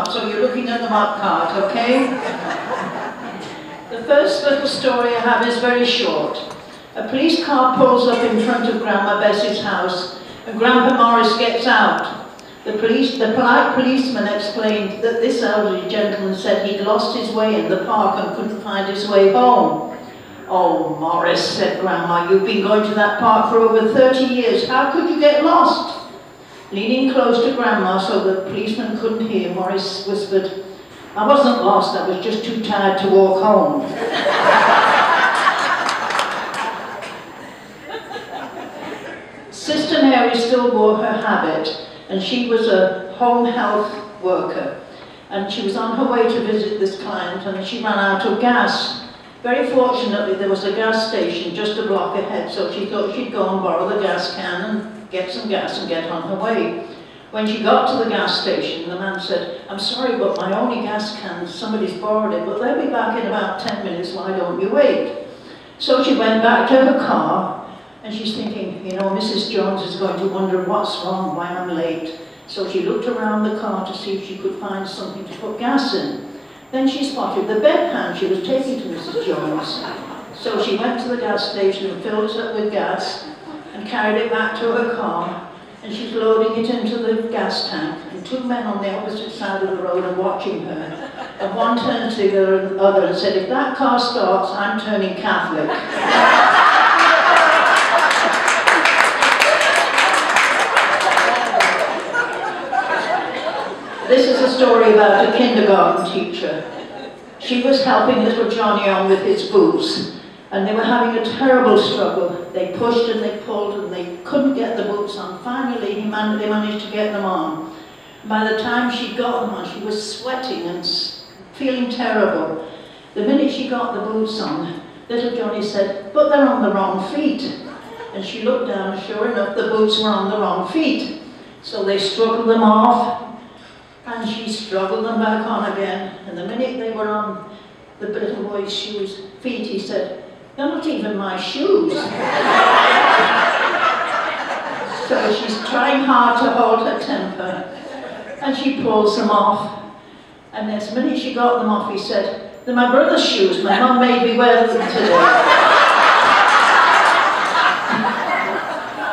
So you're looking at the map card, okay? The first little story I have is very short. A police car pulls up in front of Grandma Bessie's house, and Grandpa Morris gets out. The polite policeman explained that this elderly gentleman said he'd lost his way in the park and couldn't find his way home. "Oh, Morris," said Grandma, "you've been going to that park for over 30 years. How could you get lost?" Leaning close to Grandma so the policeman couldn't hear, Morris whispered, "I wasn't lost, I was just too tired to walk home." Sister Mary still wore her habit, and she was a home health worker. And she was on her way to visit this client, and she ran out of gas. Very fortunately, there was a gas station just a block ahead, so she thought she'd go and borrow the gas can and get some gas and get on her way. When she got to the gas station, the man said, "I'm sorry, but my only gas can, somebody's borrowed it, but they'll be back in about 10 minutes, why don't you wait?" So she went back to her car, and she's thinking, you know, Mrs. Jones is going to wonder what's wrong, why I'm late. So she looked around the car to see if she could find something to put gas in. Then she spotted the bedpan she was taking to Mrs. Jones. So she went to the gas station and filled it up with gas and carried it back to her car, and she's loading it into the gas tank, and two men on the opposite side of the road are watching her. And one turned to the other and said, "If that car starts, I'm turning Catholic." This is a story about a kindergarten teacher. She was helping little Johnny on with his boots, and they were having a terrible struggle. They pushed and they pulled and they couldn't get the boots on. Finally, they managed to get them on. By the time she got them on, she was sweating and feeling terrible. The minute she got the boots on, little Johnny said, "But they're on the wrong feet." And she looked down, and sure enough, the boots were on the wrong feet. So they struggled them off, and she struggled them back on again. And the minute they were on the little boy's feet, he said, "They're not even my shoes." So she's trying hard to hold her temper, and she pulls them off. And the minute she got them off, he said, "They're my brother's shoes. My mum made me wear them today."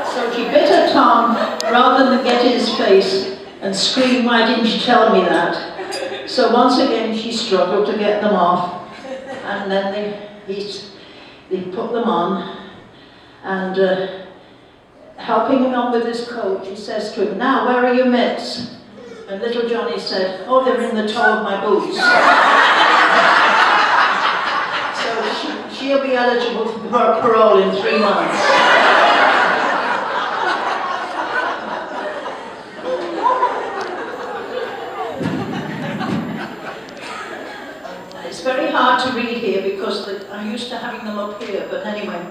So she bit her tongue rather than get in his face and scream, "Why didn't you tell me that?" So once again she struggled to get them off, and then they put them on, and helping him on with his coat, she says to him, "Now, where are your mitts?" And little Johnny said, "Oh, they're in the toe of my boots." So she'll be eligible for parole in 3 months. It's very hard to read here because I'm used to having them up here, but anyway.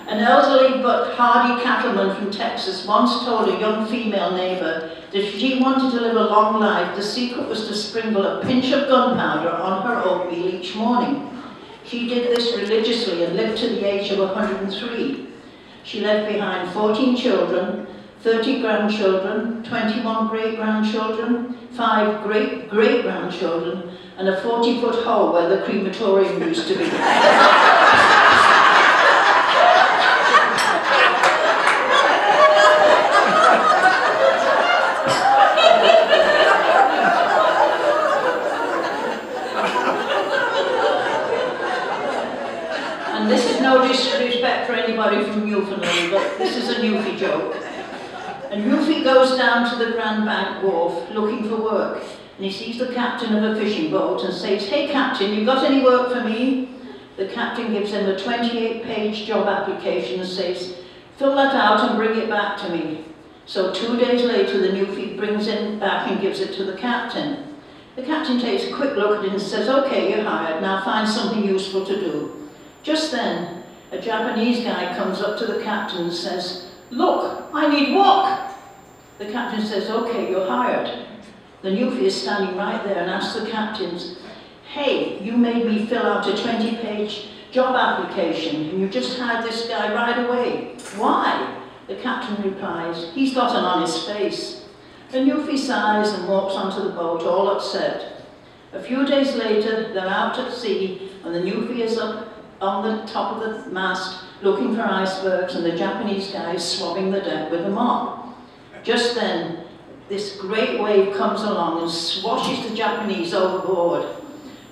An elderly but hardy cattleman from Texas once told a young female neighbor that if she wanted to live a long life, the secret was to sprinkle a pinch of gunpowder on her oatmeal each morning. She did this religiously and lived to the age of 103. She left behind 14 children, 30 grandchildren, 21 great-grandchildren, 5 great-great-grandchildren, and a 40-foot hole where the crematorium used to be. And this is no disrespect for anybody from Newfoundland, but this is a Newfie joke. And Newfie goes down to the Grand Bank wharf looking for work. And he sees the captain of a fishing boat and says, "Hey captain, you got any work for me?" The captain gives him a 28-page job application and says, "Fill that out and bring it back to me." So 2 days later, the Newfie brings it back and gives it to the captain. The captain takes a quick look at it and says, "Okay, you're hired, now find something useful to do." Just then, a Japanese guy comes up to the captain and says, "Look, I need work." The captain says, "Okay, you're hired." The Newfie is standing right there and asks the captain, "Hey, you made me fill out a 20-page job application and you just hired this guy right away. Why?" The captain replies, "He's got an honest face." The Newfie sighs and walks onto the boat, all upset. A few days later, they're out at sea, and the Newfie is up on the top of the mast looking for icebergs, and the Japanese guy is swabbing the deck with a mop. Just then, this great wave comes along and swashes the Japanese overboard.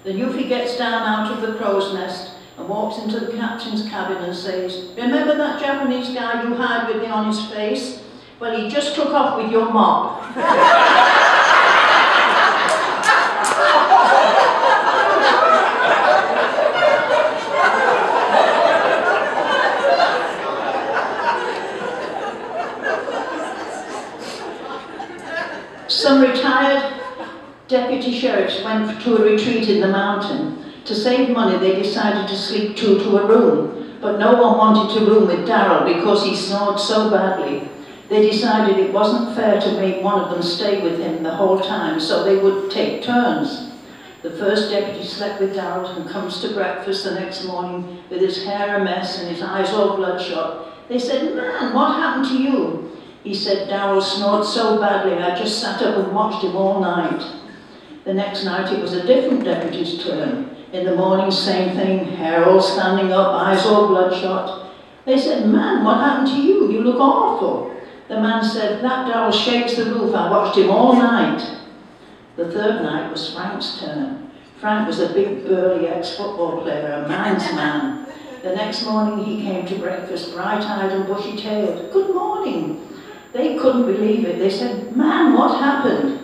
The Newfie gets down out of the crow's nest and walks into the captain's cabin and says, "Remember that Japanese guy you had with me on his face? Well, he just took off with your mop." Some retired deputy sheriffs went to a retreat in the mountain. To save money, they decided to sleep two to a room, but no one wanted to room with Darrell because he snored so badly. They decided it wasn't fair to make one of them stay with him the whole time, so they would take turns. The first deputy slept with Darrell and comes to breakfast the next morning with his hair a mess and his eyes all bloodshot. They said, "Man, what happened to you?" He said, "Darrell snored so badly, I just sat up and watched him all night." The next night it was a different deputy's turn. In the morning, same thing, hair all standing up, eyes all bloodshot. They said, "Man, what happened to you? You look awful." The man said, "That Darrell shakes the roof, I watched him all night." The third night was Frank's turn. Frank was a big burly ex-football player, a man's man. The next morning he came to breakfast bright-eyed and bushy-tailed. "Good morning." They couldn't believe it. They said, "Man, what happened?"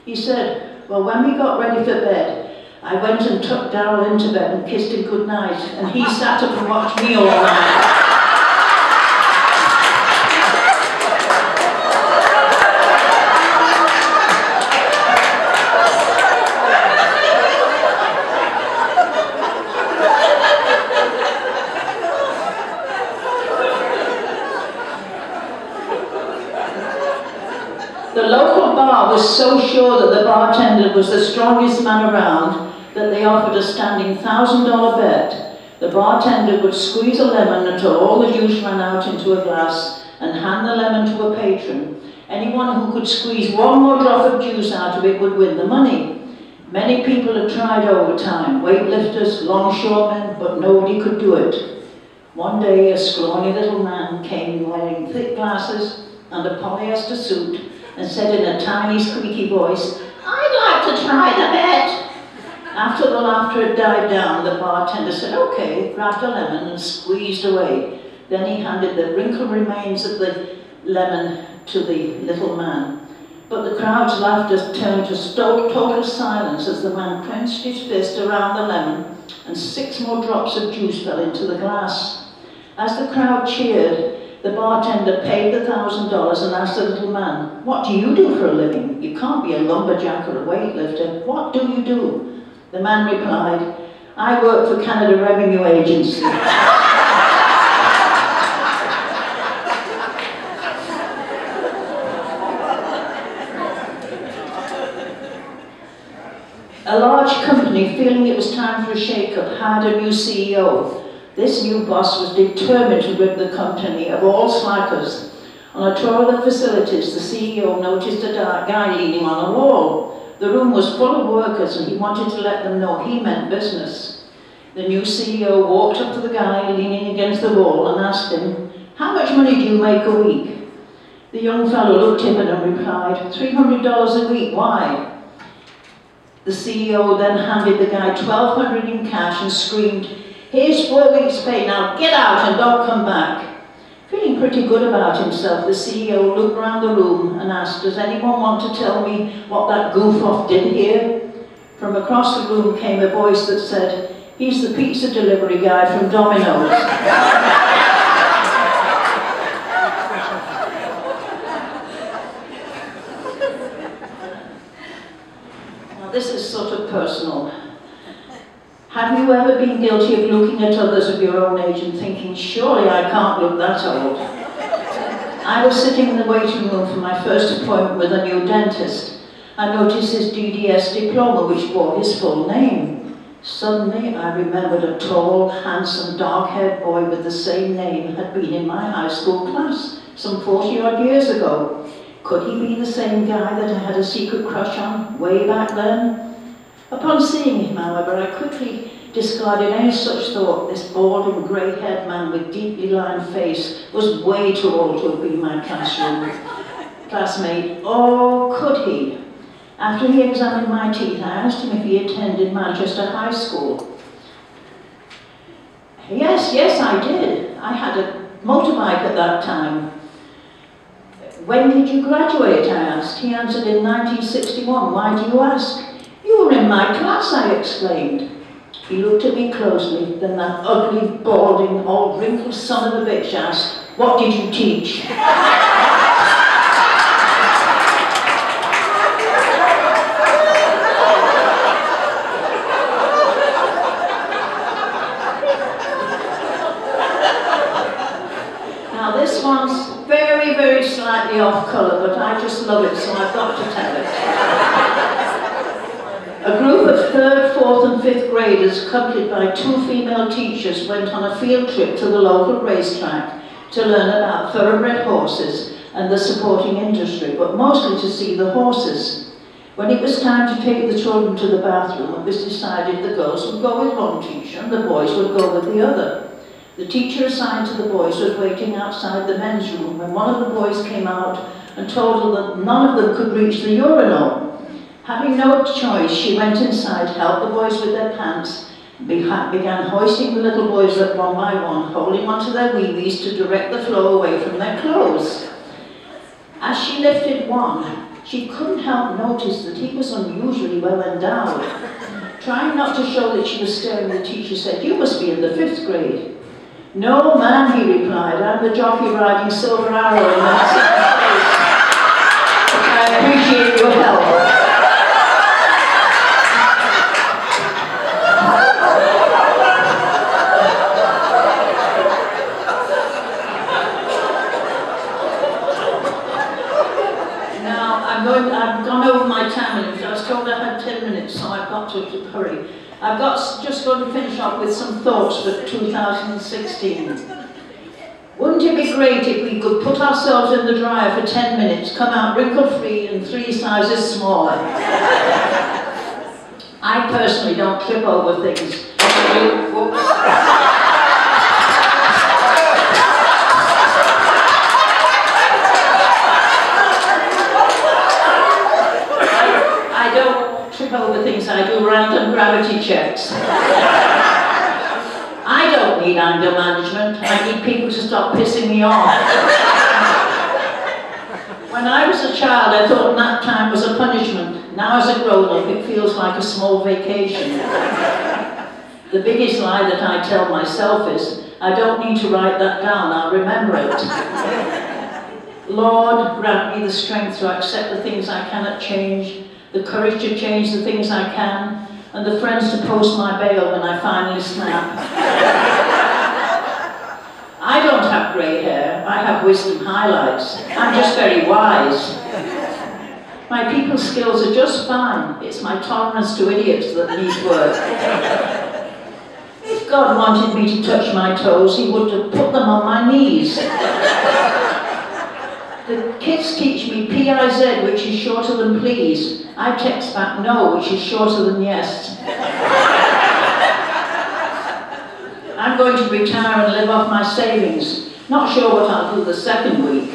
He said, "Well, when we got ready for bed, I went and took Darrell into bed and kissed him goodnight, and he sat up and watched me all night." The local bar was so sure that the bartender was the strongest man around that they offered a standing $1,000 bet. The bartender would squeeze a lemon until all the juice ran out into a glass and hand the lemon to a patron. Anyone who could squeeze one more drop of juice out of it would win the money. Many people had tried overtime, weightlifters, longshoremen, but nobody could do it. One day a scrawny little man came wearing thick glasses and a polyester suit and said in a tiny squeaky voice, "I'd like to try the bet." After the laughter had died down, the bartender said, "Okay," grabbed a lemon and squeezed away. Then he handed the wrinkled remains of the lemon to the little man. But the crowd's laughter turned to total silence as the man clenched his fist around the lemon and 6 more drops of juice fell into the glass. As the crowd cheered, the bartender paid the $1,000 and asked the little man, "What do you do for a living? You can't be a lumberjack or a weightlifter. What do you do?" The man replied, "I work for Canada Revenue Agency." A large company, feeling it was time for a shake-up, hired a new CEO. This new boss was determined to rid the company of all slackers. On a tour of the facilities, the CEO noticed a dark guy leaning on a wall. The room was full of workers and he wanted to let them know he meant business. The new CEO walked up to the guy leaning against the wall and asked him, "How much money do you make a week?" The young fellow looked timid and replied, $300 a week, why? The CEO then handed the guy $1,200 in cash and screamed, "Here's 4 weeks' pay, now get out and don't come back." Feeling pretty good about himself, the CEO looked around the room and asked, "Does anyone want to tell me what that goof-off did here?" From across the room came a voice that said, "He's the pizza delivery guy from Domino's." Now this is sort of personal. Have you ever been guilty of looking at others of your own age and thinking, "Surely I can't look that old"? I was sitting in the waiting room for my first appointment with a new dentist. I noticed his DDS diploma, which bore his full name. Suddenly I remembered a tall, handsome, dark-haired boy with the same name had been in my high school class some 40-odd years ago. Could he be the same guy that I had a secret crush on way back then? Upon seeing him, however, I quickly discarded any such thought. This bald and grey-haired man with deeply lined face was way too old to have been my classmate. Or could he? After he examined my teeth, I asked him if he attended Manchester High School. Yes, I did. I had a motorbike at that time. When did you graduate, I asked. He answered, in 1961. Why do you ask? You were in my class, I exclaimed. He looked at me closely, then that ugly, balding, old wrinkled son of a bitch asked, what did you teach? Now this one's very, very slightly off colour, but I just love it, so I've got to tell it. A group of 3rd, 4th and 5th graders, accompanied by 2 female teachers, went on a field trip to the local racetrack to learn about thoroughbred horses and the supporting industry, but mostly to see the horses. When it was time to take the children to the bathroom, it was decided the girls would go with one teacher and the boys would go with the other. The teacher assigned to the boys was waiting outside the men's room when one of the boys came out and told her that none of them could reach the urinal. Having no choice, she went inside, helped the boys with their pants, began hoisting the little boys up one by one, holding onto their wee-wees to direct the flow away from their clothes. As she lifted one, she couldn't help notice that he was unusually well endowed. Trying not to show that she was staring, the teacher said, you must be in the 5th grade. No, ma'am, he replied, I'm the jockey riding Silver Arrow in that 6th place. I appreciate your help. I've gone over my time limit. I was told I had 10 minutes, so I've got to hurry. Just going to finish off with some thoughts for 2016. Wouldn't it be great if we could put ourselves in the dryer for 10 minutes, come out wrinkle-free and 3 sizes smaller? I personally don't trip over things. I don't trip over things, I do random gravity checks. I don't need anger management, I need people to stop pissing me off. When I was a child, I thought nap time was a punishment. Now as a grown-up, it feels like a small vacation. The biggest lie that I tell myself is, I don't need to write that down, I'll remember it. Lord, grant me the strength to accept the things I cannot change, the courage to change the things I can, and the friends to post my bail when I finally snap. I don't have grey hair, I have wisdom highlights. I'm just very wise. My people skills are just fine. It's my tolerance to idiots that needs work. If God wanted me to touch my toes, he would have put them on my knees. The kids teach me P-I-Z, which is shorter than please. I text back no, which is shorter than yes. I'm going to retire and live off my savings. Not sure what I'll do the second week.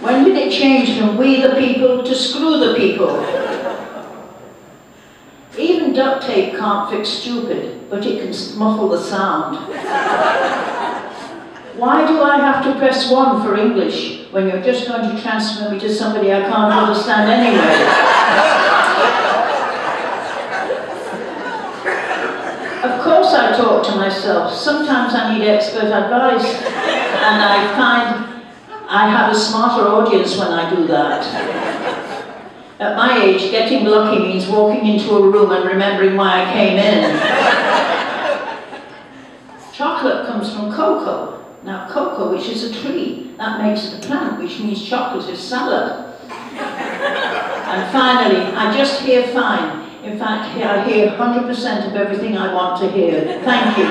When did it change from we the people to screw the people? Even duct tape can't fix stupid, but it can muffle the sound. Why do I have to press 1 for English when you're just going to transfer me to somebody I can't understand anyway? Of course I talk to myself. Sometimes I need expert advice, and I find I have a smarter audience when I do that. At my age, getting lucky means walking into a room and remembering why I came in. Chocolate comes from cocoa. Now cocoa, which is a tree, that makes it a plant, which means chocolate is salad. And finally, I just hear fine. In fact, I hear 100% of everything I want to hear. Thank you.